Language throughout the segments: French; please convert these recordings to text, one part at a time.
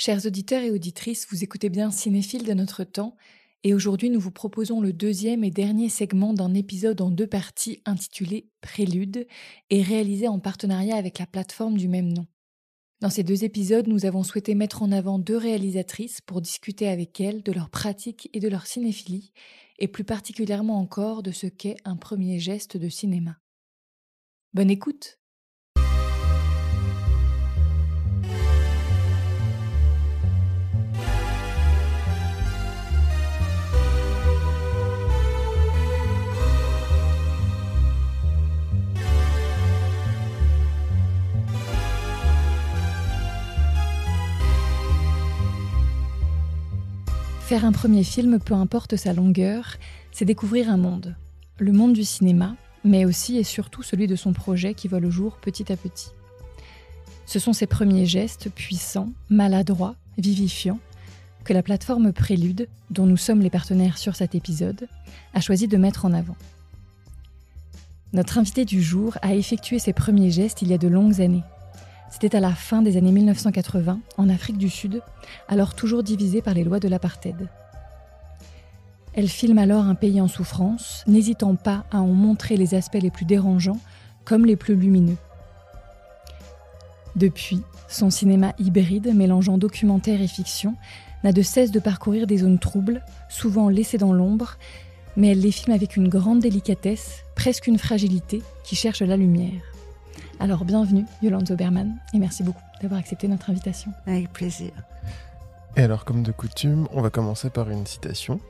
Chers auditeurs et auditrices, vous écoutez bien Cinéphile de notre temps et aujourd'hui nous vous proposons le deuxième et dernier segment d'un épisode en 2 parties intitulé Prélude et réalisé en partenariat avec la plateforme du même nom. Dans ces 2 épisodes, nous avons souhaité mettre en avant 2 réalisatrices pour discuter avec elles de leur pratique et de leur cinéphilie et plus particulièrement encore de ce qu'est un premier geste de cinéma. Bonne écoute! Faire un premier film, peu importe sa longueur, c'est découvrir un monde. Le monde du cinéma, mais aussi et surtout celui de son projet qui voit le jour petit à petit. Ce sont ces premiers gestes puissants, maladroits, vivifiants, que la plateforme Prélude, dont nous sommes les partenaires sur cet épisode, a choisi de mettre en avant. Notre invité du jour a effectué ses premiers gestes il y a de longues années. C'était à la fin des années 1980, en Afrique du Sud, alors toujours divisée par les lois de l'apartheid. Elle filme alors un pays en souffrance, n'hésitant pas à en montrer les aspects les plus dérangeants comme les plus lumineux. Depuis, son cinéma hybride, mélangeant documentaire et fiction, n'a de cesse de parcourir des zones troubles, souvent laissées dans l'ombre, mais elle les filme avec une grande délicatesse, presque une fragilité, qui cherche la lumière. Alors bienvenue Yolande Zoberman et merci beaucoup d'avoir accepté notre invitation. Avec plaisir. Et alors comme de coutume, on va commencer par une citation.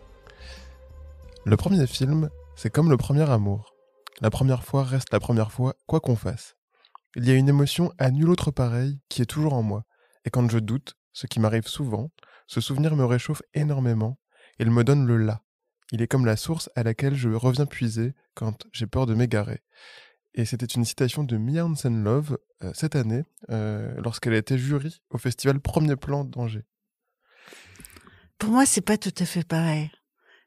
Le premier film, c'est comme le premier amour. La première fois reste la première fois, quoi qu'on fasse. Il y a une émotion à nul autre pareille qui est toujours en moi. Et quand je doute, ce qui m'arrive souvent, ce souvenir me réchauffe énormément. Il me donne le là. Il est comme la source à laquelle je reviens puiser quand j'ai peur de m'égarer. Et c'était une citation de Mia Hansen-Løve cette année, lorsqu'elle a été jury au festival Premier Plan d'Angers. Pour moi, c'est pas tout à fait pareil.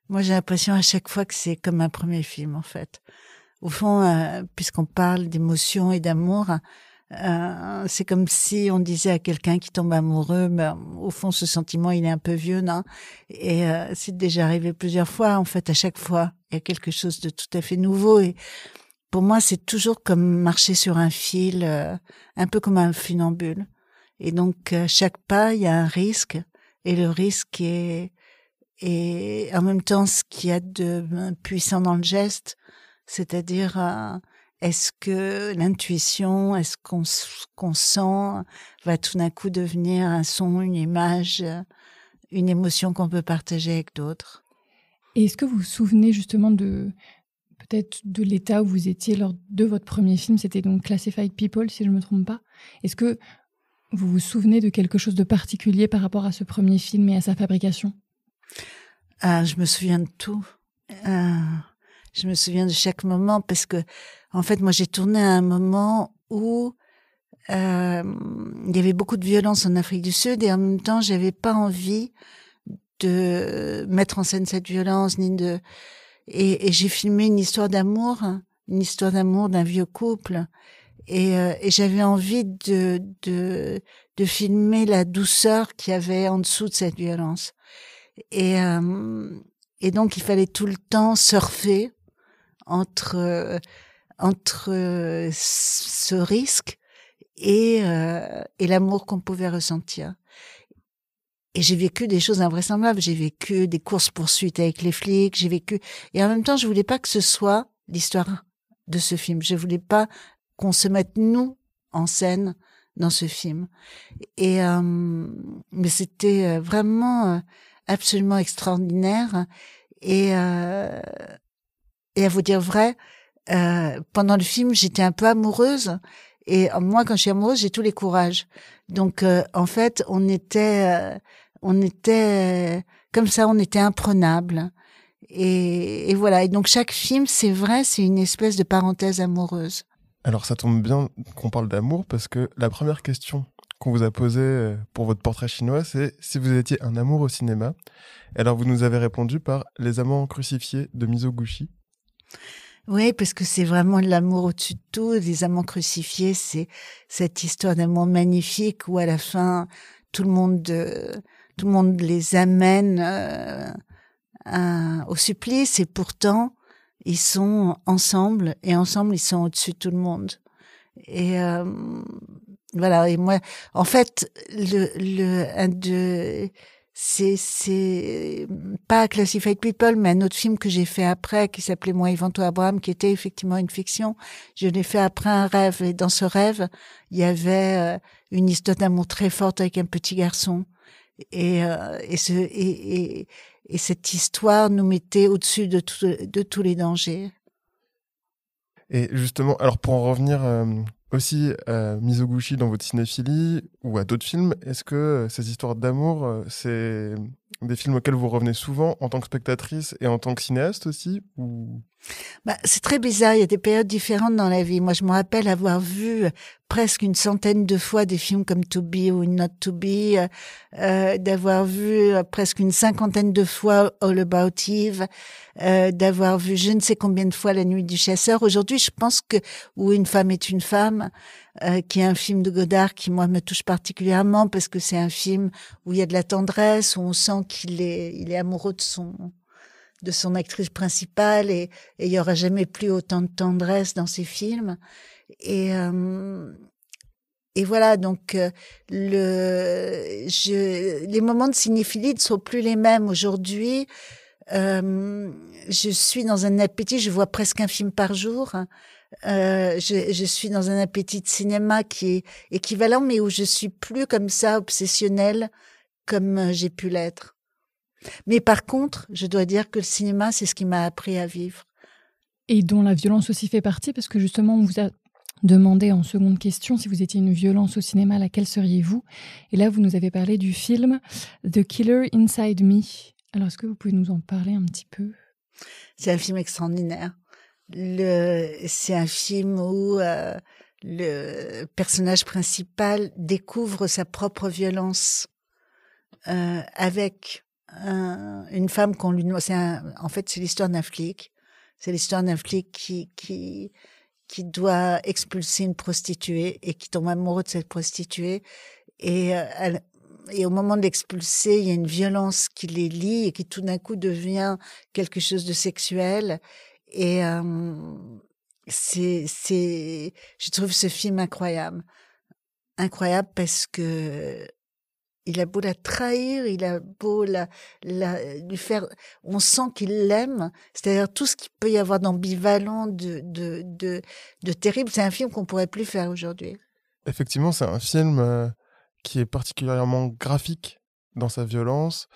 Moi, j'ai l'impression à chaque fois que c'est comme un premier film, en fait. Au fond, puisqu'on parle d'émotion et d'amour, c'est comme si on disait à quelqu'un qui tombe amoureux, au fond, ce sentiment, il est un peu vieux, non? Et c'est déjà arrivé plusieurs fois. En fait, à chaque fois, il y a quelque chose de tout à fait nouveau. Et pour moi, c'est toujours comme marcher sur un fil, un peu comme un funambule. Et donc, chaque pas, il y a un risque. Et le risque est en même temps ce qu'il y a de puissant dans le geste. C'est-à-dire, est-ce que l'intuition, est-ce qu'on sent, va tout d'un coup devenir un son, une image, une émotion qu'on peut partager avec d'autres. Et est-ce que vous vous souvenez justement peut-être de l'état où vous étiez lors de votre premier film, c'était donc Classified People, si je ne me trompe pas. Est-ce que vous vous souvenez de quelque chose de particulier par rapport à ce premier film et à sa fabrication ? Je me souviens de tout. Je me souviens de chaque moment parce que, en fait, moi, j'ai tourné à un moment où il y avait beaucoup de violence en Afrique du Sud et en même temps, j'avais pas envie de mettre en scène cette violence et j'ai filmé une histoire d'amour d'un vieux couple et j'avais envie de filmer la douceur qu'il y avait en dessous de cette violence et donc il fallait tout le temps surfer entre ce risque et l'amour qu'on pouvait ressentir. Et j'ai vécu des choses invraisemblables. J'ai vécu des courses-poursuites avec les flics. Et en même temps, je voulais pas que ce soit l'histoire de ce film. Je voulais pas qu'on se mette nous en scène dans ce film. Mais c'était vraiment absolument extraordinaire. Et à vous dire vrai, pendant le film, j'étais un peu amoureuse. Et moi, quand je suis amoureuse, j'ai tous les courages. Donc, en fait, on était comme ça, on était imprenables. Et voilà. Et donc, chaque film, c'est vrai, c'est une espèce de parenthèse amoureuse. Alors, ça tombe bien qu'on parle d'amour parce que la première question qu'on vous a posée pour votre portrait chinois, c'est si vous étiez un amour au cinéma. Alors, vous nous avez répondu par Les Amants crucifiés de Mizoguchi. Oui, parce que c'est vraiment de l'amour au-dessus de tout. Les Amants crucifiés, c'est cette histoire d'amour magnifique où à la fin, tout le monde les amène au supplice, et pourtant ils sont ensemble, et ensemble ils sont au-dessus de tout le monde. Et voilà. Et moi, en fait, c'est pas Classified People, mais un autre film que j'ai fait après, qui s'appelait Moi, Yvan, toi, Abraham, qui était effectivement une fiction. Je l'ai fait après un rêve, et dans ce rêve, il y avait une histoire d'amour très forte avec un petit garçon, et cette histoire nous mettait au-dessus de tous les dangers. Et justement, alors pour en revenir aussi à Mizoguchi dans votre cinéphilie ou à d'autres films, est-ce que ces histoires d'amour, c'est des films auxquels vous revenez souvent en tant que spectatrice et en tant que cinéaste aussi, ou... C'est très bizarre, il y a des périodes différentes dans la vie. Moi, je me rappelle avoir vu presque une centaine de fois des films comme To Be ou Not To Be, d'avoir vu presque une cinquantaine de fois All About Eve, d'avoir vu je ne sais combien de fois La Nuit du Chasseur. Aujourd'hui, je pense que Où une femme est une femme, qui est un film de Godard qui, moi, me touche particulièrement, parce que c'est un film où il y a de la tendresse, où on sent qu'il est amoureux de son actrice principale, et il y aura jamais plus autant de tendresse dans ces films. Et voilà, donc les moments de cinéphilie ne sont plus les mêmes aujourd'hui. Je suis dans un appétit, je vois presque un film par jour. Je suis dans un appétit de cinéma qui est équivalent, mais où je suis plus comme ça obsessionnelle comme j'ai pu l'être. Mais par contre, je dois dire que le cinéma, c'est ce qui m'a appris à vivre. Et dont la violence aussi fait partie, parce que justement, on vous a demandé en seconde question si vous étiez une violence au cinéma, laquelle seriez-vous ? Et là, vous nous avez parlé du film The Killer Inside Me. Alors, est-ce que vous pouvez nous en parler un petit peu ? C'est un film extraordinaire. C'est un film où le personnage principal découvre sa propre violence avec une femme qu'on lui demande. En fait, c'est l'histoire d'un flic. C'est l'histoire d'un flic qui doit expulser une prostituée et qui tombe amoureux de cette prostituée. Et au moment de l'expulser, il y a une violence qui les lie et qui tout d'un coup devient quelque chose de sexuel. Et je trouve ce film incroyable. Incroyable parce que il a beau la trahir, il a beau lui faire, on sent qu'il l'aime. C'est-à-dire tout ce qu'il peut y avoir d'ambivalent, de terrible. C'est un film qu'on pourrait plus faire aujourd'hui. Effectivement, c'est un film qui est particulièrement graphique dans sa violence.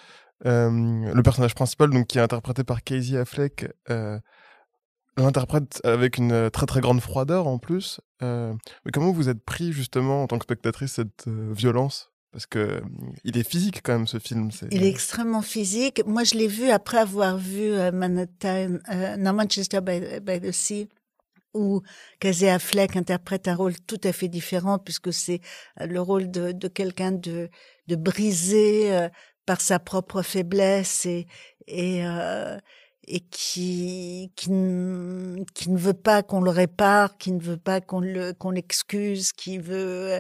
Le personnage principal, donc qui est interprété par Casey Affleck, l'interprète avec une très très grande froideur en plus. Mais comment vous êtes pris justement en tant que spectatrice cette violence ? Parce que il est physique quand même, ce film. Il est extrêmement physique. Moi, je l'ai vu après avoir vu Manchester by the Sea, où Casey Affleck interprète un rôle tout à fait différent, puisque c'est le rôle de quelqu'un de brisé par sa propre faiblesse et qui ne veut pas qu'on le répare, qui ne veut pas qu'on l'excuse, qui veut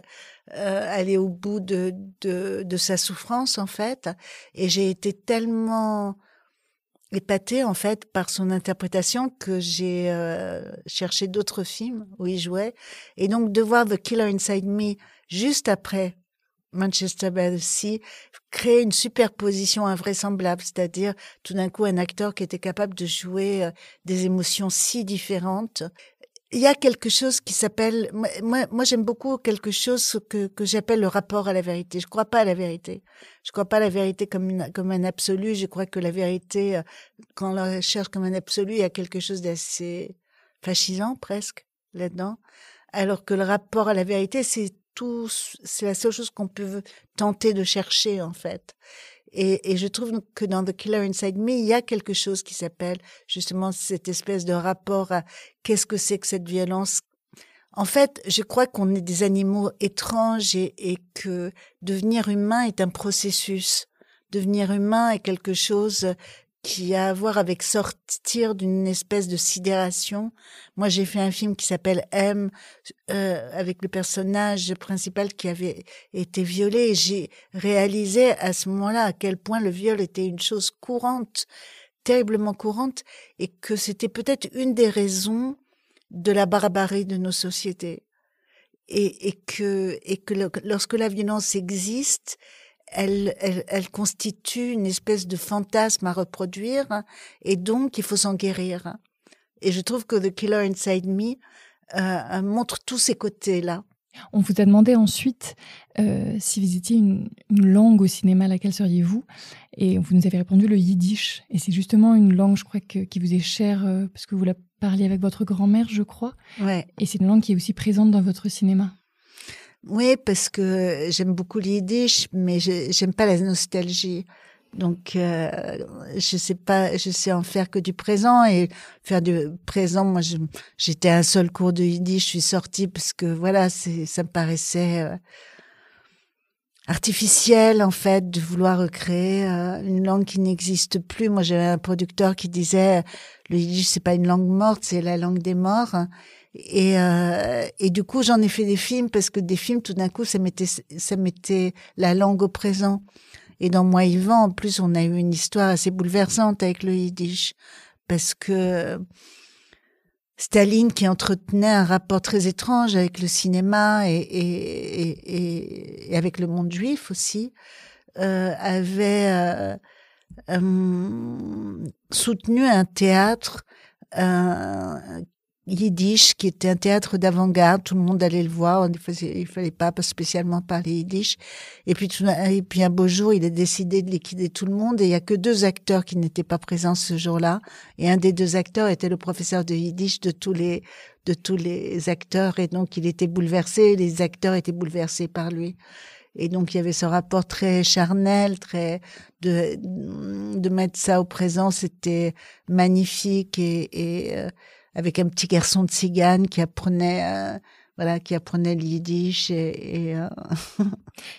aller au bout de sa souffrance, en fait. Et j'ai été tellement épatée, en fait, par son interprétation que j'ai cherché d'autres films où il jouait. Et donc, de voir The Killer Inside Me juste après Manchester by the Sea, créer une superposition invraisemblable, c'est-à-dire tout d'un coup un acteur qui était capable de jouer des émotions si différentes. Il y a quelque chose qui s'appelle, moi j'aime beaucoup quelque chose que j'appelle le rapport à la vérité. Je crois pas à la vérité. Je crois pas à la vérité comme un absolu. Je crois que la vérité, quand on la cherche comme un absolu, il y a quelque chose d'assez fascisant presque là-dedans. Alors que le rapport à la vérité, c'est la seule chose qu'on peut tenter de chercher, en fait. Et je trouve que dans The Killer Inside Me, il y a quelque chose qui s'appelle justement cette espèce de rapport à qu'est-ce que c'est que cette violence. En fait, je crois qu'on est des animaux étranges et que devenir humain est un processus. Devenir humain est quelque chose qui a à voir avec sortir d'une espèce de sidération. Moi, j'ai fait un film qui s'appelle M, avec le personnage principal qui avait été violé. Et j'ai réalisé à ce moment-là à quel point le viol était une chose courante, terriblement courante, et que c'était peut-être une des raisons de la barbarie de nos sociétés. Et que lorsque la violence existe, elle constitue une espèce de fantasme à reproduire, et donc il faut s'en guérir. Et je trouve que The Killer Inside Me montre tous ces côtés-là. On vous a demandé ensuite si vous étiez une langue au cinéma, laquelle seriez-vous? Et vous nous avez répondu le yiddish. Et c'est justement une langue, je crois, qui vous est chère, parce que vous la parliez avec votre grand-mère, je crois. Ouais. Et c'est une langue qui est aussi présente dans votre cinéma. Oui, parce que j'aime beaucoup le yiddish, mais j'aime pas la nostalgie. Donc, je sais en faire que du présent, et faire du présent. Moi, j'étais à un seul cours de yiddish, je suis sortie parce que voilà, ça me paraissait artificiel en fait de vouloir recréer une langue qui n'existe plus. Moi, j'avais un producteur qui disait le yiddish c'est pas une langue morte, c'est la langue des morts. Et du coup, j'en ai fait des films parce que des films, tout d'un coup, ça mettait la langue au présent. Et dans Moi Yvan, en plus, on a eu une histoire assez bouleversante avec le yiddish, parce que Staline, qui entretenait un rapport très étrange avec le cinéma et avec le monde juif aussi, avait soutenu un théâtre yiddish qui était un théâtre d'avant-garde, tout le monde allait le voir, il fallait pas spécialement parler yiddish. Et puis un beau jour, il a décidé de liquider tout le monde, et il y a que 2 acteurs qui n'étaient pas présents ce jour-là, et un des 2 acteurs était le professeur de yiddish de tous les acteurs, et donc il était bouleversé, les acteurs étaient bouleversés par lui. Et donc il y avait ce rapport très charnel, très de mettre ça au présent, c'était magnifique, et avec un petit garçon de Tzigane qui apprenait le yiddish, et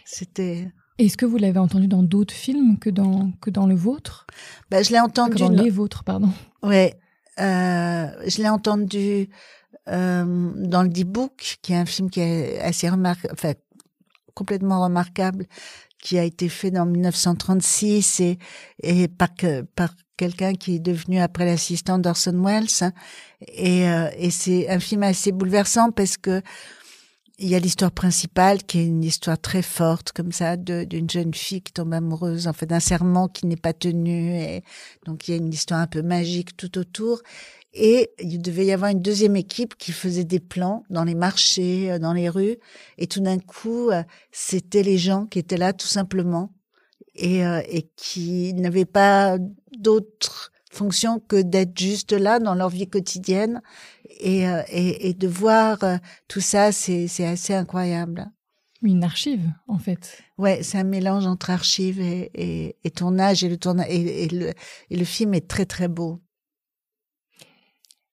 c'était. Est-ce que vous l'avez entendu dans d'autres films que dans le vôtre? Je l'ai entendu dans les vôtres, pardon. Ouais, je l'ai entendu dans le D-Book, qui est un film qui est assez remarquable, complètement remarquable, qui a été fait dans 1936 et par quelqu'un qui est devenu après l'assistant d'Orson Welles, et c'est un film assez bouleversant parce que il y a l'histoire principale qui est une histoire très forte comme ça d'une jeune fille qui tombe amoureuse en fait d'un serment qui n'est pas tenu, et donc il y a une histoire un peu magique tout autour. Et il devait y avoir une deuxième équipe qui faisait des plans dans les marchés, dans les rues. Et tout d'un coup, c'était les gens qui étaient là tout simplement et qui n'avaient pas d'autre fonction que d'être juste là dans leur vie quotidienne. Et de voir tout ça, c'est assez incroyable. Une archive, en fait. Ouais, c'est un mélange entre archive et tournage. Et le film est très, très beau.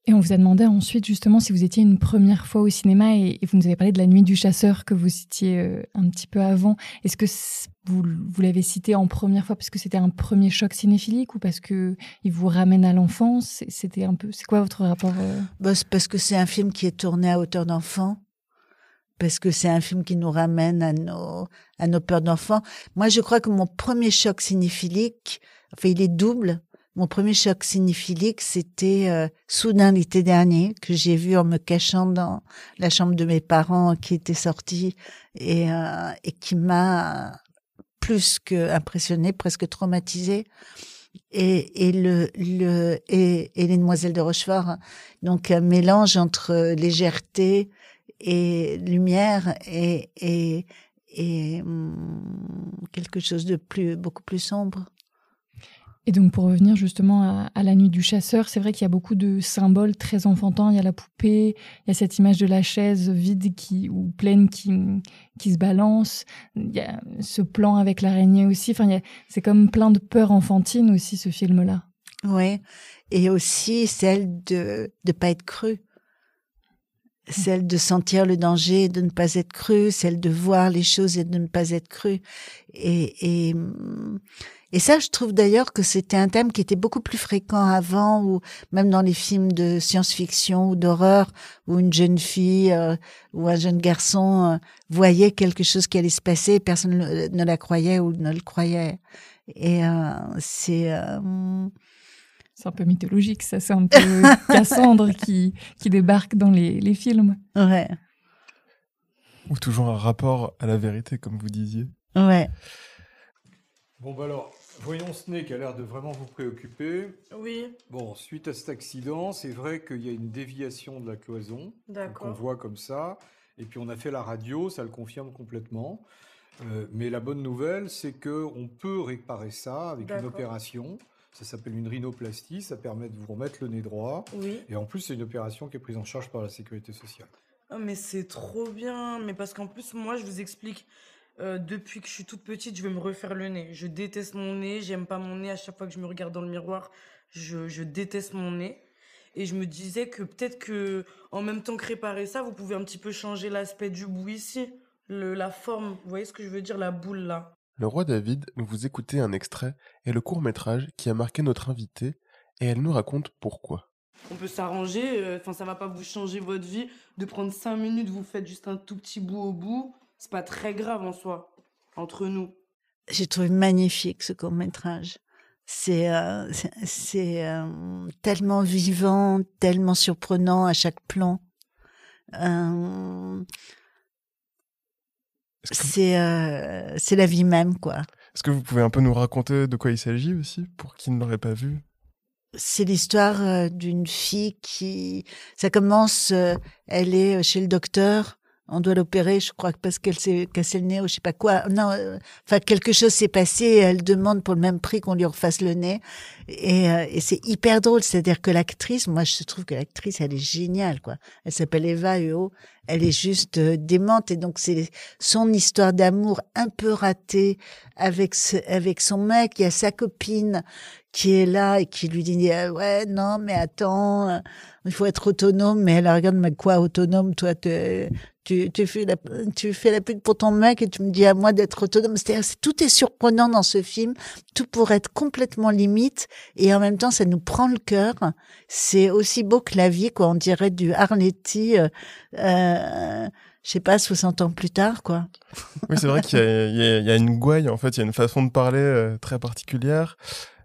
Et on vous a demandé ensuite justement si vous étiez une première fois au cinéma, et vous nous avez parlé de La Nuit du Chasseur que vous citiez un petit peu avant. Est-ce que vous l'avez cité en première fois parce que c'était un premier choc cinéphilique, ou parce que il vous ramène à l'enfance? C'est quoi votre rapport C'est parce que c'est un film qui est tourné à hauteur d'enfant, parce que c'est un film qui nous ramène à nos peurs d'enfant. Moi, je crois que mon premier choc cinéphilique, il est double. Mon premier choc cinéphilique, c'était Soudain l'été dernier, que j'ai vu en me cachant dans la chambre de mes parents qui était sortie, et qui m'a plus que impressionné, presque traumatisé. Et Les Demoiselles de Rochefort, donc un mélange entre légèreté et lumière et quelque chose de beaucoup plus sombre. Et donc, pour revenir justement à La Nuit du Chasseur, c'est vrai qu'il y a beaucoup de symboles très enfantins. Il y a la poupée, il y a cette image de la chaise vide ou pleine qui se balance. Il y a ce plan avec l'araignée aussi. C'est comme plein de peurs enfantines aussi, ce film-là. Oui, et aussi celle de pas être cru. celle de sentir le danger, de ne pas être cru, celle de voir les choses et de ne pas être cru. Et ça, je trouve d'ailleurs que c'était un thème qui était beaucoup plus fréquent avant, ou même dans les films de science-fiction ou d'horreur, où une jeune fille ou un jeune garçon voyait quelque chose qui allait se passer, et personne ne la croyait ou ne le croyait. Et c'est un peu mythologique, ça. C'est un peu Cassandre qui débarque dans les films. Ouais. Ou toujours un rapport à la vérité, comme vous disiez. Ouais. Bon, bah alors, voyons ce nez qui a l'air de vraiment vous préoccuper. Oui. Bon, suite à cet accident, c'est vrai qu'il y a une déviation de la cloison. D'accord. Qu'on voit comme ça. Et puis on a fait la radio, ça le confirme complètement. Mais la bonne nouvelle, c'est qu'on peut réparer ça avec une opération. Ça s'appelle une rhinoplastie, ça permet de vous remettre le nez droit. Oui. Et en plus, c'est une opération qui est prise en charge par la sécurité sociale. Ah, mais c'est trop bien. Mais parce qu'en plus, moi, je vous explique, depuis que je suis toute petite, je vais me refaire le nez. Je déteste mon nez, j'aime pas mon nez. À chaque fois que je me regarde dans le miroir, je déteste mon nez. Et je me disais que peut-être que, en même temps que réparer ça, vous pouvez un petit peu changer l'aspect du bout ici. La forme, vous voyez ce que je veux dire, la boule là. Le Roi David, vous écoutez un extrait et le court-métrage qui a marqué notre invitée, et elle nous raconte pourquoi. On peut s'arranger, ça va pas vous changer votre vie. De prendre 5 minutes, vous faites juste un tout petit bout au bout. C'est pas très grave en soi, entre nous. J'ai trouvé magnifique ce court-métrage. C'est tellement vivant, tellement surprenant à chaque plan. C'est la vie même, quoi. Est-ce que vous pouvez un peu nous raconter de quoi il s'agit aussi, pour qui ne l'aurait pas vu ? C'est l'histoire d'une fille qui... Ça commence, elle est chez le docteur, on doit l'opérer, je crois, parce qu'elle s'est cassé le nez ou je sais pas quoi. Non, quelque chose s'est passé et elle demande pour le même prix qu'on lui refasse le nez. Et c'est hyper drôle, c'est-à-dire que l'actrice, moi je trouve que l'actrice, elle est géniale, quoi. Elle s'appelle Eva Huot, elle est juste démente, et donc c'est son histoire d'amour un peu ratée avec son mec. Il y a sa copine qui est là et qui lui dit ouais, non mais attends, il faut être autonome. Mais elle regarde, mais quoi autonome, toi, tu fais la pute pour ton mec et tu me dis à moi d'être autonome. C'est-à-dire, tout est surprenant dans ce film, tout pour être complètement limite, et en même temps ça nous prend le cœur. C'est aussi beau que la vie, quoi. On dirait du Arletty, je sais pas, 60 ans plus tard, quoi. Oui, c'est vrai qu'il y a une gouaille, en fait, il y a une façon de parler très particulière.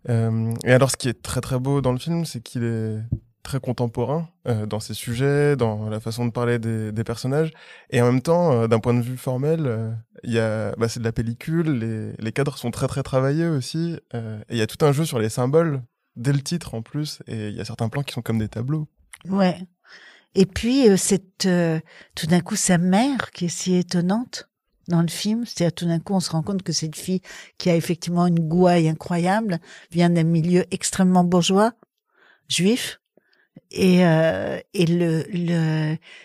Et alors, ce qui est très très beau dans le film, c'est qu'il est très contemporain dans ses sujets, dans la façon de parler des personnages, et en même temps, d'un point de vue formel, c'est de la pellicule, les cadres sont très très travaillés aussi, et il y a tout un jeu sur les symboles dès le titre en plus, et il y a certains plans qui sont comme des tableaux. Ouais. Et puis tout d'un coup sa mère qui est si étonnante dans le film, c'est-à-dire tout d'un coup on se rend compte que cette fille qui a effectivement une gouaille incroyable vient d'un milieu extrêmement bourgeois, juif,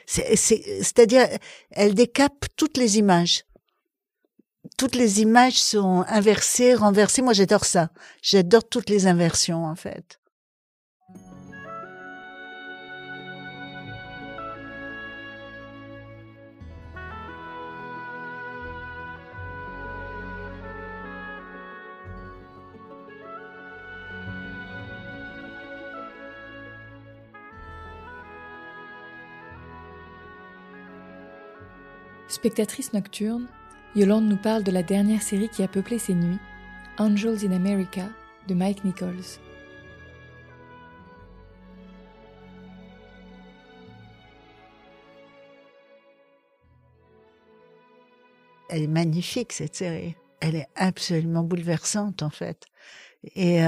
c'est-à-dire elle décape toutes les images. Toutes les images sont inversées, renversées. Moi j'adore ça. J'adore toutes les inversions en fait. Spectatrice nocturne, Yolande nous parle de la dernière série qui a peuplé ses nuits, Angels in America, de Mike Nichols. Elle est magnifique, cette série. Elle est absolument bouleversante, en fait. Et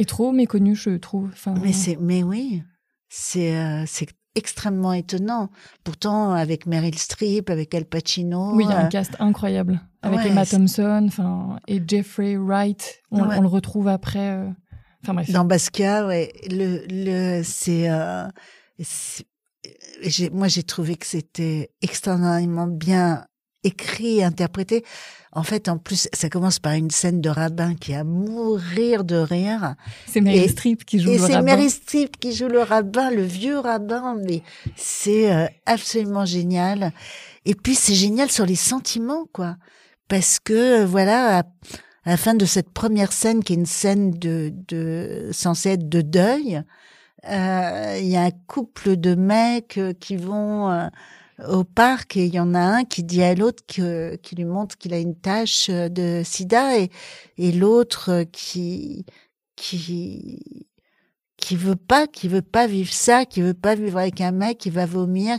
trop méconnue, je trouve. Mais oui, c'est extrêmement étonnant. Pourtant, avec Meryl Streep, avec Al Pacino. Oui, il y a un cast incroyable. Avec Emma Thompson, et Jeffrey Wright. On le retrouve après. Bref. Dans Basquiat, ouais. Moi, j'ai trouvé que c'était extraordinairement bien écrit, interprété. En fait, en plus, ça commence par une scène de rabbin qui est à mourir de rire. C'est Meryl Streep qui joue le rabbin. Et c'est Meryl Streep qui joue le rabbin, le vieux rabbin, mais c'est absolument génial. Et puis, c'est génial sur les sentiments, quoi. Parce que, voilà, à la fin de cette première scène, qui est une scène censée être de deuil, il y a un couple de mecs qui vont au parc et il y en a un qui dit à l'autre qui lui montre qu'il a une tache de sida et l'autre qui veut pas vivre ça, qui veut pas vivre avec un mec qui va vomir,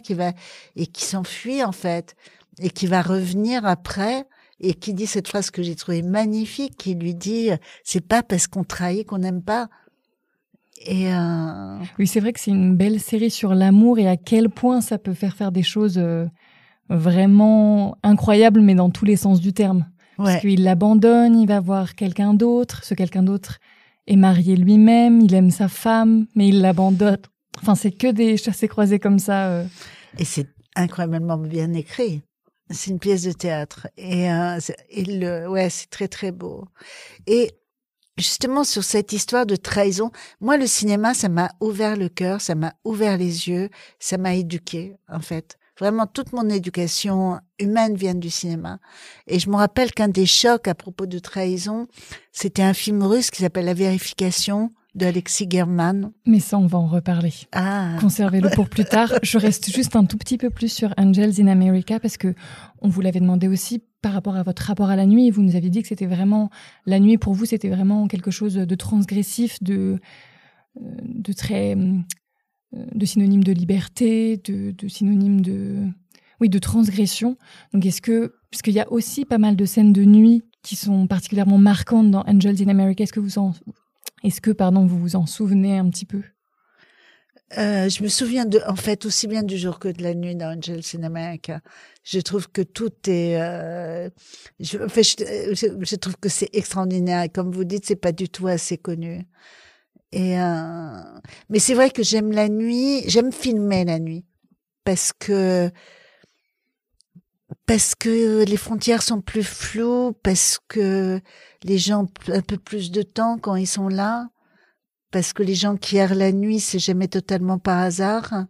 et qui s'enfuit en fait et qui va revenir après et qui dit cette phrase que j'ai trouvée magnifique, qui lui dit c'est pas parce qu'on trahit qu'on n'aime pas. Et oui, c'est vrai que c'est une belle série sur l'amour et à quel point ça peut faire des choses vraiment incroyables, mais dans tous les sens du terme. Ouais. Parce qu'il l'abandonne, il va voir quelqu'un d'autre. Ce quelqu'un d'autre est marié lui-même, il aime sa femme, mais il l'abandonne. Enfin, c'est que des chassés-croisés comme ça. Et c'est incroyablement bien écrit. C'est une pièce de théâtre. C'est très, très beau. Et justement, sur cette histoire de trahison, moi, le cinéma, ça m'a ouvert le cœur, ça m'a ouvert les yeux, ça m'a éduquée, en fait. Vraiment, toute mon éducation humaine vient du cinéma. Et je me rappelle qu'un des chocs à propos de trahison, c'était un film russe qui s'appelle La Vérification de Alexis German. Mais ça, on va en reparler. Ah. Conservez-le pour plus tard. Je reste juste un tout petit peu plus sur Angels in America parce que on vous l'avait demandé aussi par rapport à votre rapport à la nuit. Vous nous aviez dit que c'était vraiment, la nuit pour vous, c'était vraiment quelque chose de transgressif, de très, de synonyme de liberté, de synonyme de transgression. Donc puisqu'il y a aussi pas mal de scènes de nuit qui sont particulièrement marquantes dans Angels in America, est-ce que vous vous en souvenez un petit peu? Je me souviens en fait, aussi bien du jour que de la nuit dans Angels in America. Je trouve que tout est, je trouve que c'est extraordinaire. Et comme vous dites, c'est pas du tout assez connu. Mais c'est vrai que j'aime la nuit, j'aime filmer la nuit. Parce que les frontières sont plus floues, parce que les gens ont un peu plus de temps quand ils sont là, parce que les gens qui errent la nuit, c'est jamais totalement par hasard.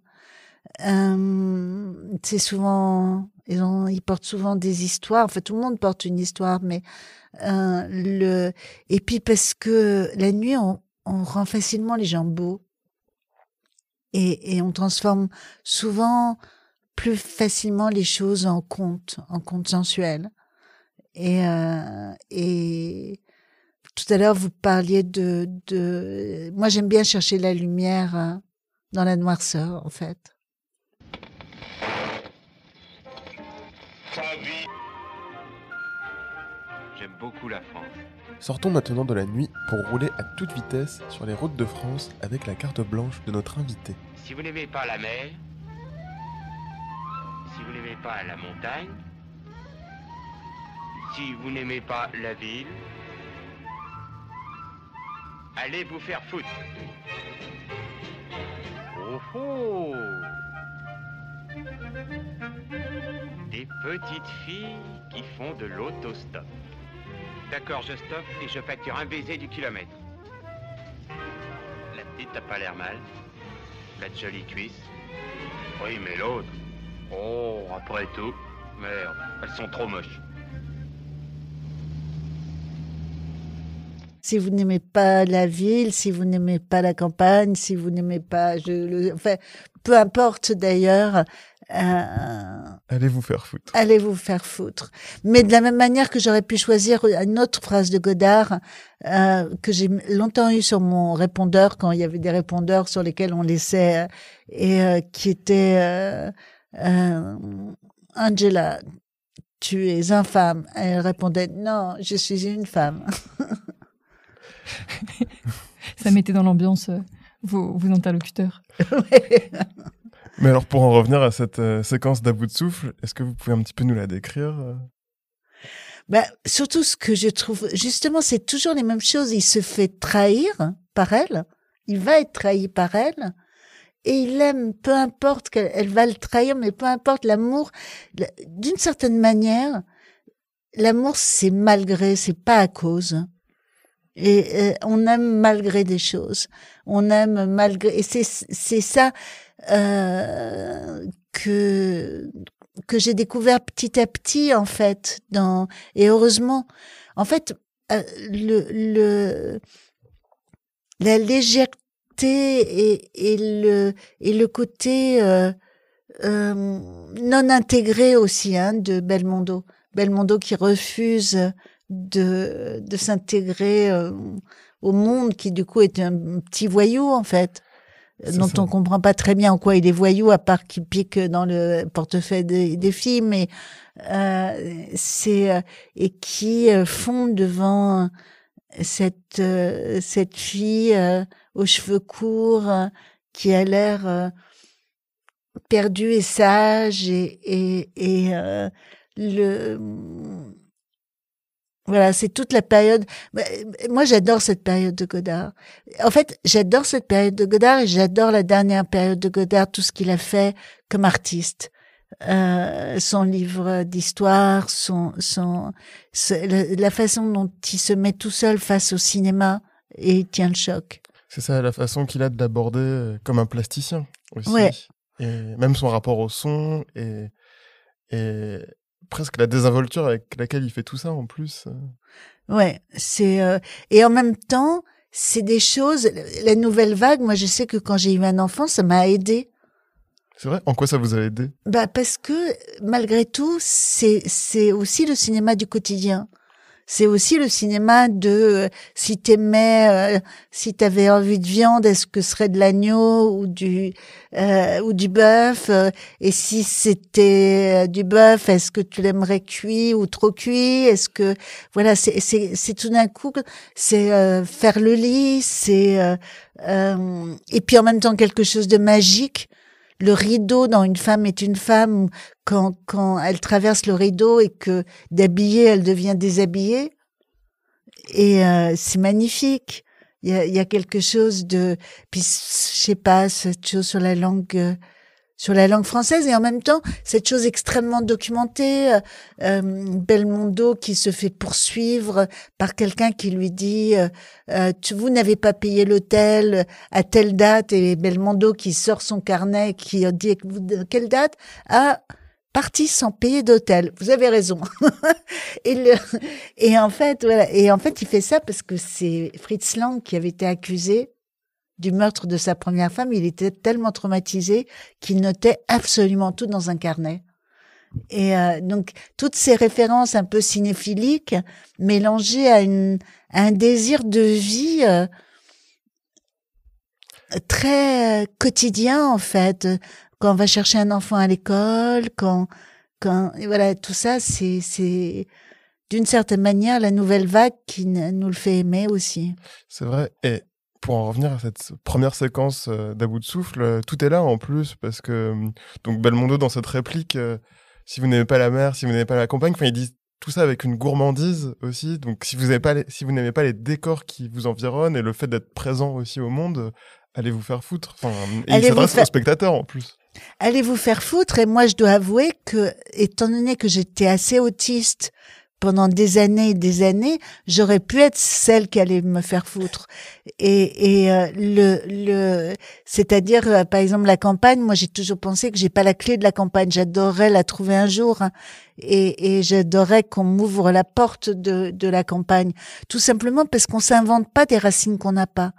C'est souvent, ils portent souvent des histoires. Enfin, tout le monde porte une histoire, mais et puis parce que la nuit, on rend facilement les gens beaux et on transforme souvent plus facilement les choses en contes sensuels. Et tout à l'heure, vous parliez moi, j'aime bien chercher la lumière dans la noirceur, en fait. J'aime beaucoup la France. Sortons maintenant de la nuit pour rouler à toute vitesse sur les routes de France avec la carte blanche de notre invité. Si vous n'aimez pas la mer, si vous n'aimez pas la montagne, si vous n'aimez pas la ville, allez vous faire foutre. Oh oh! Des petites filles qui font de l'autostop. D'accord, je stoppe et je facture un baiser du kilomètre. La petite n'a pas l'air mal. La de jolies cuisses. Oui, mais l'autre... Oh, après tout... Merde, elles sont trop moches. Si vous n'aimez pas la ville, si vous n'aimez pas la campagne, si vous n'aimez pas... enfin, peu importe d'ailleurs... Allez vous faire foutre. Allez vous faire foutre. Mais de la même manière que j'aurais pu choisir une autre phrase de Godard que j'ai longtemps eu sur mon répondeur quand il y avait des répondeurs sur lesquels on laissait qui était Angela, tu es infâme. Elle répondait non, je suis une femme. Ça mettait dans l'ambiance vos interlocuteurs. Ouais. Mais alors, pour en revenir à cette séquence d'à bout de souffle, est-ce que vous pouvez un petit peu nous la décrire? Surtout, ce que je trouve, justement, c'est toujours les mêmes choses. Il se fait trahir par elle. Il va être trahi par elle. il aime, peu importe qu'elle va le trahir, mais peu importe l'amour, d'une certaine manière, l'amour c'est malgré, c'est pas à cause. Et on aime malgré des choses. On aime malgré, et c'est ça que j'ai découvert petit à petit en fait. Et heureusement, en fait, la légèreté et le côté non intégré aussi de Belmondo. Belmondo qui refuse de s'intégrer au monde, qui du coup est un petit voyou en fait, dont on comprend pas très bien en quoi il est voyou, à part qu'il pique dans le portefeuille des filles, mais et qui fond devant cette fille aux cheveux courts qui a l'air perdue et sage et voilà, c'est toute la période. Moi, j'adore cette période de Godard. En fait, j'adore cette période de Godard et j'adore la dernière période de Godard, tout ce qu'il a fait comme artiste. Son livre d'histoire, la façon dont il se met tout seul face au cinéma et il tient le choc. C'est ça, la façon qu'il a de l'aborder comme un plasticien aussi. Ouais. Et même son rapport au son et presque la désinvolture avec laquelle il fait tout ça en plus. Ouais, et en même temps, c'est des choses. La nouvelle vague, moi, je sais que quand j'ai eu un enfant, ça m'a aidée. C'est vrai? En quoi ça vous a aidé? Parce que malgré tout, c'est aussi le cinéma du quotidien. C'est aussi le cinéma de si t'avais envie de viande, est-ce que ce serait de l'agneau ou du bœuf, et si c'était du bœuf, est-ce que tu l'aimerais cuit ou trop cuit, est-ce que voilà, c'est tout d'un coup, c'est faire le lit, et puis en même temps quelque chose de magique. Le rideau dans Une femme est une femme, quand elle traverse le rideau et que d'habillée, elle devient déshabillée. Et c'est magnifique. Il y a quelque chose de... Puis, je sais pas, cette chose sur la langue française, et en même temps, cette chose extrêmement documentée, Belmondo qui se fait poursuivre par quelqu'un qui lui dit vous n'avez pas payé l'hôtel à telle date, et Belmondo qui sort son carnet, qui dit quelle date? Parti sans payer d'hôtel. Vous avez raison. et en fait, voilà. Et en fait, il fait ça parce que c'est Fritz Lang qui avait été accusé du meurtre de sa première femme. Il était tellement traumatisé qu'il notait absolument tout dans un carnet. Et donc, toutes ces références un peu cinéphiliques mélangées à un désir de vie très quotidien, en fait. Quand on va chercher un enfant à l'école, et voilà, tout ça, c'est d'une certaine manière la nouvelle vague qui nous le fait aimer aussi. C'est vrai. Et pour en revenir à cette première séquence d'À bout de souffle, tout est là en plus, parce que donc Belmondo, dans cette réplique, si vous n'aimez pas la mer, si vous n'aimez pas la campagne, enfin, il dit tout ça avec une gourmandise aussi. Donc si vous n'aimez pas les décors qui vous environnent et le fait d'être présent aussi au monde, allez vous faire foutre. Enfin, et il s'adresse aux spectateurs en plus. Allez vous faire foutre. Et moi, je dois avouer que, étant donné que j'étais assez autiste pendant des années, j'aurais pu être celle qui allait me faire foutre. C'est-à-dire, par exemple, la campagne, moi, j'ai toujours pensé que j'ai pas la clé de la campagne. J'adorerais la trouver un jour, et j'adorerais qu'on m'ouvre la porte de la campagne. Tout simplement parce qu'on s'invente pas des racines qu'on n'a pas.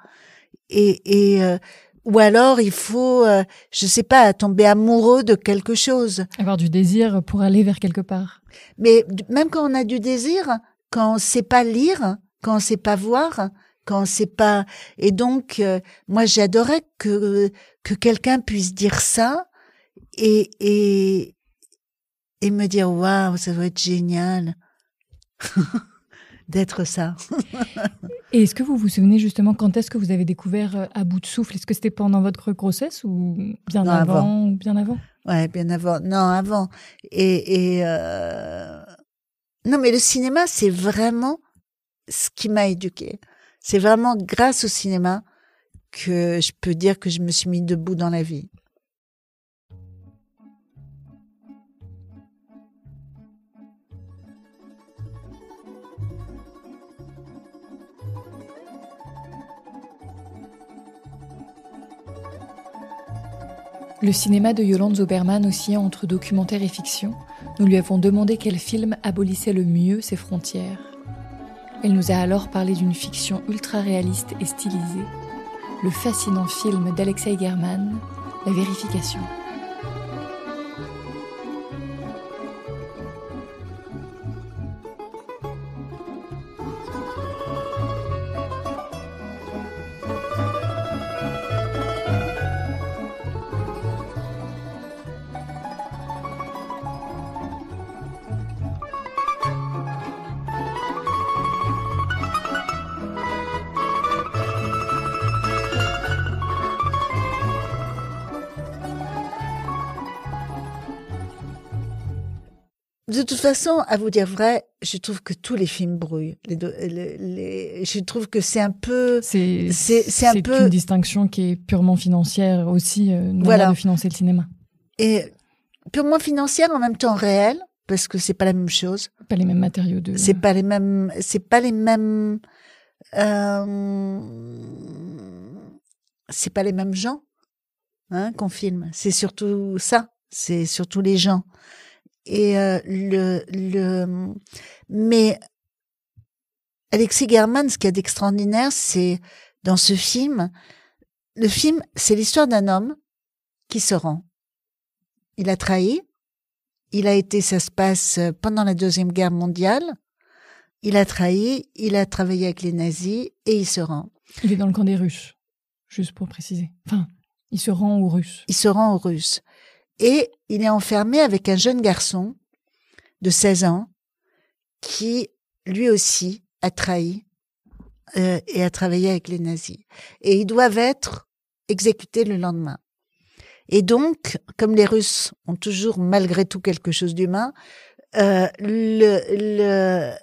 Ou alors, il faut, je sais pas, tomber amoureux de quelque chose. Avoir du désir pour aller vers quelque part. Mais même quand on a du désir, quand on sait pas lire, quand on sait pas voir, quand on sait pas... Et donc, moi, j'adorais que quelqu'un puisse dire ça et me dire, waouh, ça doit être génial d'être ça. Et est-ce que vous vous souvenez justement quand est-ce que vous avez découvert À bout de souffle? Est-ce que c'était pendant votre grossesse ou bien avant ou bien avant? Ouais, bien avant. Non, avant. Non, mais le cinéma, c'est vraiment ce qui m'a éduquée. C'est vraiment grâce au cinéma que je peux dire que je me suis mis debout dans la vie. Le cinéma de Yolande Zoberman oscillant entre documentaire et fiction, nous lui avons demandé quel film abolissait le mieux ses frontières. Elle nous a alors parlé d'une fiction ultra-réaliste et stylisée, le fascinant film d'Alexei German, La Vérification. De toute façon, à vous dire vrai, je trouve que tous les films brouillent. Je trouve que c'est un peu... C'est une distinction qui est purement financière aussi, une manière de financer le cinéma. Et purement financière, en même temps réelle, parce que c'est pas la même chose. Pas les mêmes matériaux de... C'est pas les mêmes... C'est pas les mêmes gens qu'on filme. C'est surtout ça. C'est surtout les gens. Et mais Alexei German, ce qu'il y a d'extraordinaire, c'est dans ce film, le film, c'est l'histoire d'un homme qui se rend. Il a trahi. Ça se passe pendant la Deuxième Guerre mondiale. Il a trahi, il a travaillé avec les nazis et il se rend. Il est dans le camp des Russes, juste pour préciser. Enfin, il se rend aux Russes. Il se rend aux Russes. Et il est enfermé avec un jeune garçon de 16 ans qui, lui aussi, a trahi et a travaillé avec les nazis. Et ils doivent être exécutés le lendemain. Et donc, comme les Russes ont toujours, malgré tout, quelque chose d'humain, le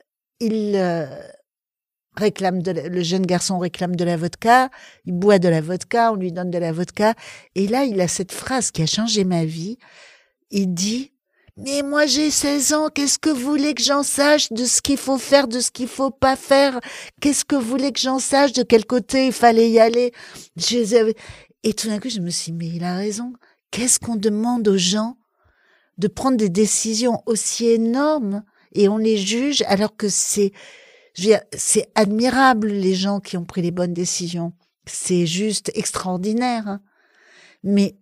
jeune garçon réclame de la vodka, il boit de la vodka, on lui donne de la vodka. Et là, il a cette phrase qui a changé ma vie. Il dit, mais moi j'ai 16 ans, qu'est-ce que vous voulez que j'en sache de ce qu'il faut faire, de ce qu'il faut pas faire? Qu'est-ce que vous voulez que j'en sache, de quel côté il fallait y aller? Et tout d'un coup, je me suis dit, mais il a raison. Qu'est-ce qu'on demande aux gens de prendre des décisions aussi énormes et on les juge alors que c'est admirable les gens qui ont pris les bonnes décisions. C'est juste extraordinaire. Hein. Mais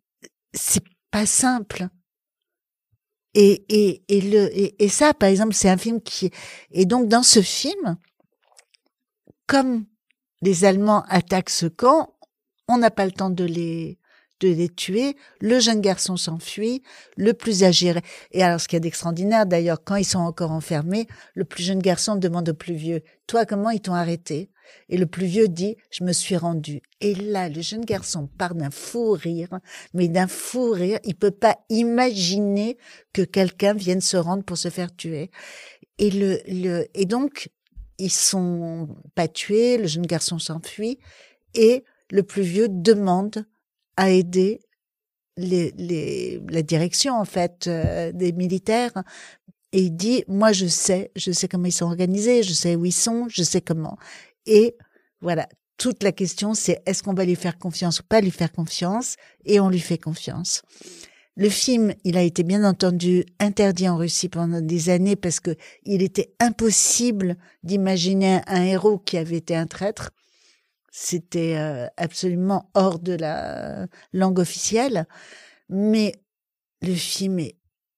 c'est pas simple. Et ça, par exemple, c'est un film et donc dans ce film, comme les Allemands attaquent ce camp, on n'a pas le temps de les tuer. Le jeune garçon s'enfuit, le plus âgé. Et alors, ce qu'il y a d'extraordinaire, d'ailleurs, quand ils sont encore enfermés, le plus jeune garçon demande au plus vieux, « Toi, comment ils t'ont arrêté ?» Et le plus vieux dit, « Je me suis rendu. » Et là, le jeune garçon part d'un fou rire, mais d'un fou rire. Il peut pas imaginer que quelqu'un vienne se rendre pour se faire tuer. Et donc, ils sont pas tués, le jeune garçon s'enfuit, et le plus vieux demande à aider la direction, en fait, des militaires. Et il dit, moi, je sais comment ils sont organisés, je sais où ils sont, je sais comment. Et voilà, toute la question, c'est est-ce qu'on va lui faire confiance ou pas lui faire confiance? Et on lui fait confiance. Le film, il a été bien entendu interdit en Russie pendant des années parce que il était impossible d'imaginer un héros qui avait été un traître. C'était absolument hors de la langue officielle. Mais le film est...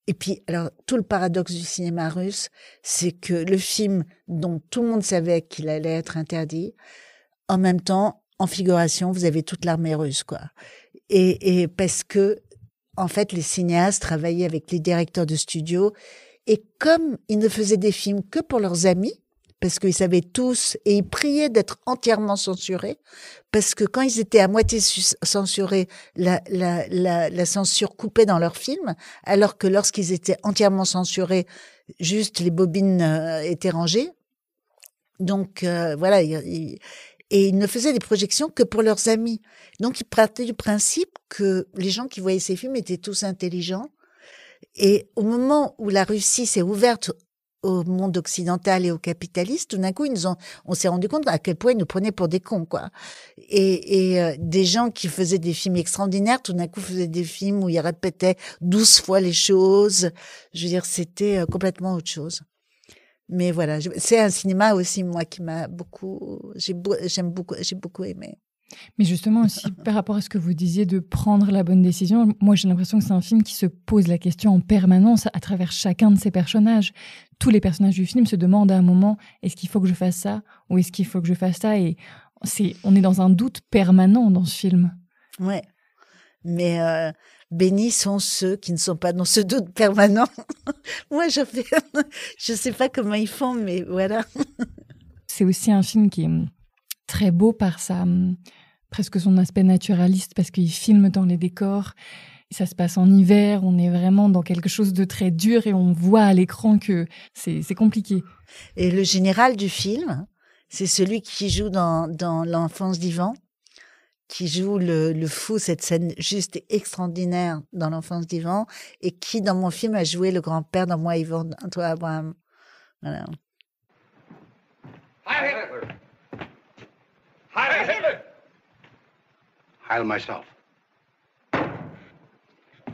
Et puis, alors, tout le paradoxe du cinéma russe, c'est que le film dont tout le monde savait qu'il allait être interdit, en même temps, en figuration, vous avez toute l'armée russe, quoi. Et parce que, en fait, les cinéastes travaillaient avec les directeurs de studio, et comme ils ne faisaient des films que pour leurs amis, parce qu'ils savaient tous, et ils priaient d'être entièrement censurés, parce que quand ils étaient à moitié censurés, la censure coupait dans leurs films, alors que lorsqu'ils étaient entièrement censurés, juste les bobines étaient rangées. Donc voilà, Et ils ne faisaient des projections que pour leurs amis. Donc, ils partaient du principe que les gens qui voyaient ces films étaient tous intelligents. Et au moment où la Russie s'est ouverte au monde occidental et aux capitalistes, tout d'un coup, on s'est rendu compte à quel point ils nous prenaient pour des cons, quoi. Et des gens qui faisaient des films extraordinaires, tout d'un coup, faisaient des films où ils répétaient 12 fois les choses. Je veux dire, c'était complètement autre chose. Mais voilà, c'est un cinéma aussi, moi, qui m'a beaucoup, j'ai beaucoup aimé. Mais justement aussi, par rapport à ce que vous disiez de prendre la bonne décision, moi j'ai l'impression que c'est un film qui se pose la question en permanence à travers chacun de ses personnages. Tous les personnages du film se demandent à un moment, est-ce qu'il faut que je fasse ça ou est-ce qu'il faut que je fasse ça? Et on est dans un doute permanent dans ce film. Ouais. Mais bénis sont ceux qui ne sont pas dans ce doute permanent. Moi, je sais pas comment ils font, mais voilà. C'est aussi un film qui est très beau par presque son aspect naturaliste, parce qu'il filme dans les décors. Ça se passe en hiver, on est vraiment dans quelque chose de très dur et on voit à l'écran que c'est compliqué. Et le général du film, c'est celui qui joue dans L'enfance d'Ivan, qui joue le fou, cette scène juste extraordinaire dans L'enfance d'Ivan, et qui, dans mon film, a joué le grand-père dans Moi, Ivan, toi, Abraham. Voilà. Heil Hitler! Heil Hitler! Heil myself.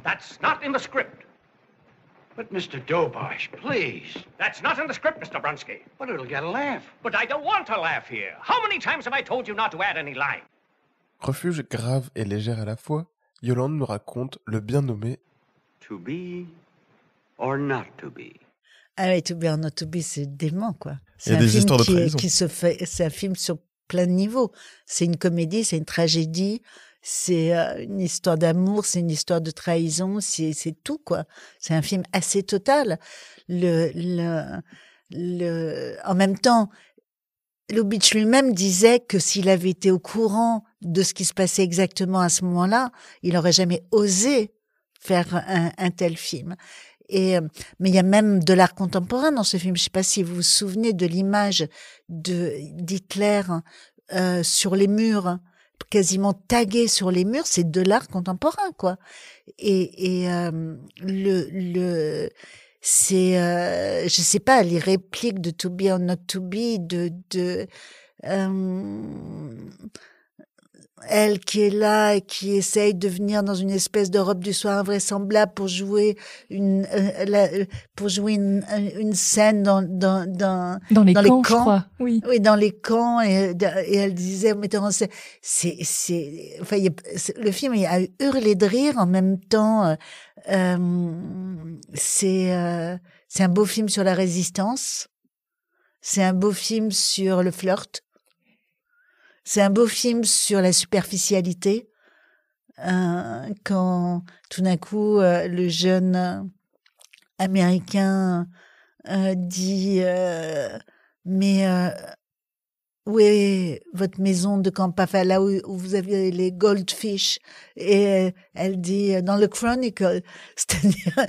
That's not in the script. But Mr. Dobosh, please. That's not in the script, Mr. Brunsky. But it'll get a laugh. But I don't want to laugh here. How many times have I told you not to add any line? Refuge grave et légère à la fois, Yolande nous raconte le bien nommé To be or not to be. Ah oui, To be or not to be, c'est dément, quoi. Il y a des histoires de trahison. C'est un film sur plein de niveaux. C'est une comédie, c'est une tragédie, c'est une histoire d'amour, c'est une histoire de trahison, c'est tout, quoi. C'est un film assez total. En même temps, Lubitsch lui-même disait que s'il avait été au courant de ce qui se passait exactement à ce moment-là, il n'aurait jamais osé faire un tel film. Mais il y a même de l'art contemporain dans ce film. Je ne sais pas si vous vous souvenez de l'image d'Hitler sur les murs, quasiment tagué sur les murs. C'est de l'art contemporain, quoi. C'est, je sais pas, les répliques de To Be or Not To Be, elle qui est là et qui essaye de venir dans une espèce de robe du soir invraisemblable pour jouer une scène dans les camps, camps. Je crois. Oui, dans les camps, et elle disait au metteur en scène, enfin, le film a hurlé de rire en même temps. C'est un beau film sur la résistance. C'est un beau film sur le flirt. C'est un beau film sur la superficialité. Quand tout d'un coup, le jeune Américain dit mais où est votre maison de campagne, enfin, là où vous avez les goldfish? Et elle dit dans le Chronicle, c'est-à-dire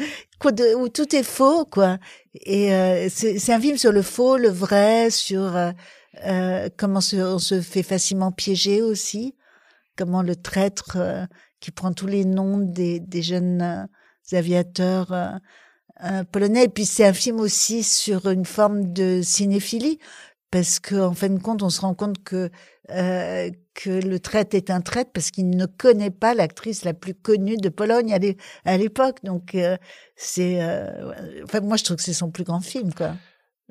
où tout est faux, quoi. Et c'est un film sur le faux, le vrai, sur comment on se fait facilement piéger aussi, comment le traître qui prend tous les noms des jeunes aviateurs polonais. Et puis c'est un film aussi sur une forme de cinéphilie, parce que en fin de compte, on se rend compte que le traître est un traître parce qu'il ne connaît pas l'actrice la plus connue de Pologne à l'époque. Donc enfin, moi je trouve que c'est son plus grand film, quoi.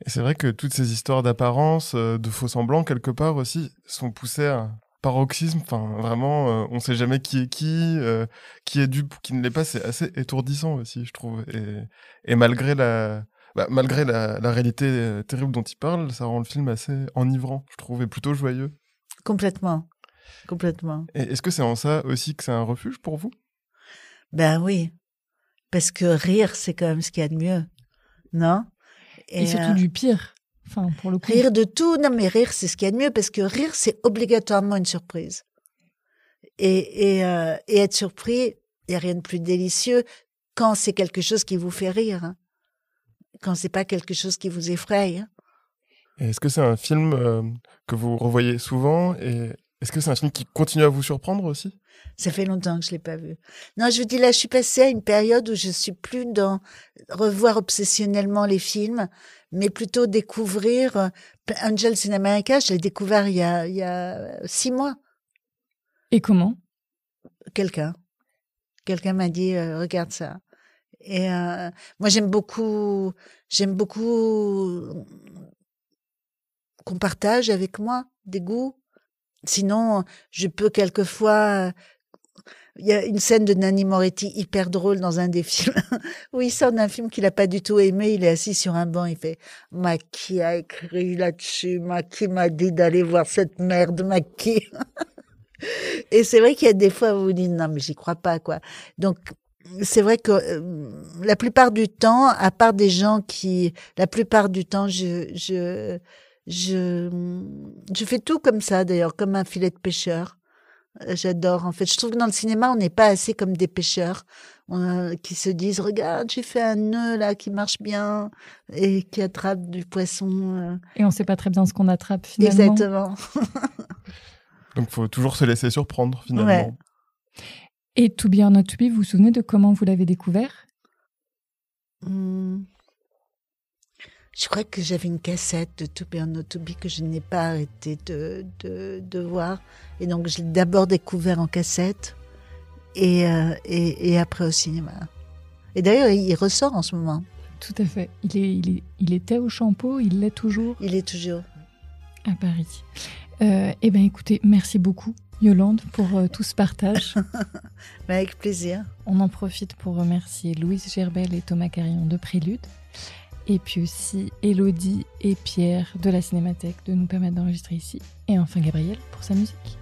Et c'est vrai que toutes ces histoires d'apparence, de faux semblants, quelque part aussi, sont poussées à un paroxysme. Enfin, vraiment, on sait jamais qui est dupe ou qui ne l'est pas. C'est assez étourdissant aussi, je trouve. Et malgré la réalité terrible dont il parle, ça rend le film assez enivrant, je trouve, et plutôt joyeux. Complètement. Et est-ce que c'est en ça aussi que c'est un refuge pour vous? Ben oui. Parce que rire, c'est quand même ce qu'il y a de mieux. Non? Et surtout du pire. Enfin, pour le coup. Rire de tout. Non, mais rire, c'est ce qu'il y a de mieux, parce que rire, c'est obligatoirement une surprise. Et être surpris, il n'y a rien de plus délicieux quand c'est quelque chose qui vous fait rire. Quand c'est pas quelque chose qui vous effraie. Et est-ce que c'est un film que vous revoyez souvent et est-ce que c'est un film qui continue à vous surprendre aussi? Ça fait longtemps que je l'ai pas vu. Non, je vous dis, là, je suis passée à une période où je suis plus dans revoir obsessionnellement les films, mais plutôt découvrir. Angels in America, je l'ai découvert il y a 6 mois. Et comment? Quelqu'un m'a dit, regarde ça. Et moi, j'aime beaucoup qu'on partage avec moi des goûts. Sinon, je peux quelquefois. Il y a une scène de Nanni Moretti hyper drôle dans un des films où il sort d'un film qu'il a pas du tout aimé. Il est assis sur un banc, il fait qui a écrit là-dessus, qui m'a dit d'aller voir cette merde, qui. Et c'est vrai qu'il y a des fois où vous dites non mais j'y crois pas quoi. Donc c'est vrai que la plupart du temps, à part des gens la plupart du temps, je fais tout comme ça d'ailleurs, comme un filet de pêcheur. J'adore en fait. Je trouve que dans le cinéma, on n'est pas assez comme des pêcheurs qui se disent regarde, j'ai fait un nœud là qui marche bien et qui attrape du poisson. Et on sait pas très bien ce qu'on attrape finalement. Exactement. Donc faut toujours se laisser surprendre finalement. Ouais. Et To Be or Not To Be, vous vous souvenez de comment vous l'avez découvert? Je crois que j'avais une cassette de To Be or Not To Be que je n'ai pas arrêté de voir. Et donc, je l'ai d'abord découvert en cassette et après au cinéma. Et d'ailleurs, il ressort en ce moment. Tout à fait. Il était au Champeau, il l'est toujours? Il est toujours. À Paris. Eh bien, écoutez, merci beaucoup, Yolande, pour tout ce partage. Avec plaisir. On en profite pour remercier Louise Gerbel et Thomas Carillon de Prélude. Et puis aussi Élodie et Pierre de la Cinémathèque de nous permettre d'enregistrer ici. Et enfin Gabriel pour sa musique.